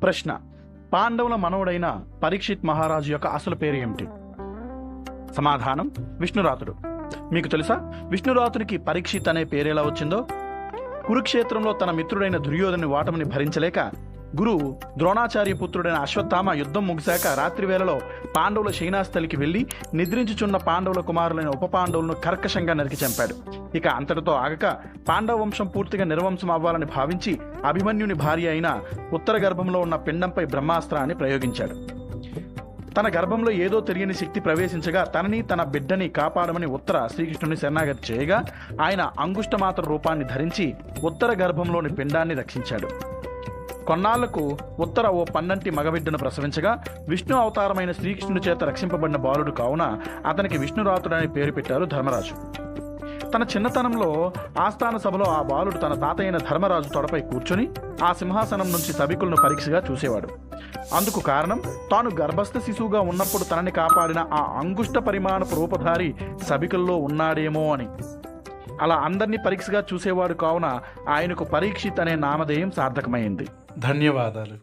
ప్రశ్న: పాండవుల మనవడైన పరీక్షిత్ మహారాజు యొక్క అసలు పేరు ఏమిటి? సమాధానం: విష్ణురాతుడు. మీకు తెలుసా విష్ణురాతునికి పరీక్షిత్ అనే పేరెలా వచ్చిందో? కురుక్షేత్రంలో తన మిత్రుడైన దుర్యోధను వాటమిని భరించలేక గురువు ద్రోణాచార్య పుత్రుడైన అశ్వత్థామ యుద్ధం ముగిశాక రాత్రి వేళలో పాండవుల శయనాస్థలికి వెళ్లి నిద్రించుచున్న పాండవుల కుమారులైన ఉప పాండవులను కర్కశంగా నరికి చంపాడు. ఇక అంతటితో ఆగక పాండవ వంశం పూర్తిగా నిర్వంశం అవ్వాలని భావించి అభిమన్యుని భార్య అయిన ఉత్తర గర్భంలో ఉన్న పిండంపై బ్రహ్మాస్త్రాన్ని ప్రయోగించాడు. తన గర్భంలో ఏదో తెలియని శక్తి ప్రవేశించగా తనని తన బిడ్డని కాపాడమని ఉత్తర శ్రీకృష్ణుని శరణాగతి చేయగా ఆయన అంగుష్టమాత్ర రూపాన్ని ధరించి ఉత్తర గర్భంలోని పిండాన్ని రక్షించాడు. కొన్నాళ్లకు ఉత్తర ఓ పన్నంటి మగబిడ్డను ప్రసవించగా విష్ణు అవతారమైన శ్రీకృష్ణుని చేత రక్షింపబడిన బాలుడు కావున అతనికి విష్ణురాతుడని పేరు పెట్టారు ధర్మరాజు. తన చిన్నతనంలో ఆస్థాన సభలో ఆ బాలుడు తన తాత అయిన ధర్మరాజు తొడపై కూర్చుని ఆ సింహాసనం నుంచి సభికులను పరీక్షగా చూసేవాడు. అందుకు కారణం తాను గర్భస్థ శిశువుగా ఉన్నప్పుడు తనని కాపాడిన ఆ అంగుష్ట పరిమాణపు రూపధారి సభికుల్లో ఉన్నాడేమో అని. అలా అందరినీ పరీక్షగా చూసేవాడు కావున ఆయనకు పరీక్షిత్ అనే నామధేయం సార్థకమైంది. ధన్యవాదాలు.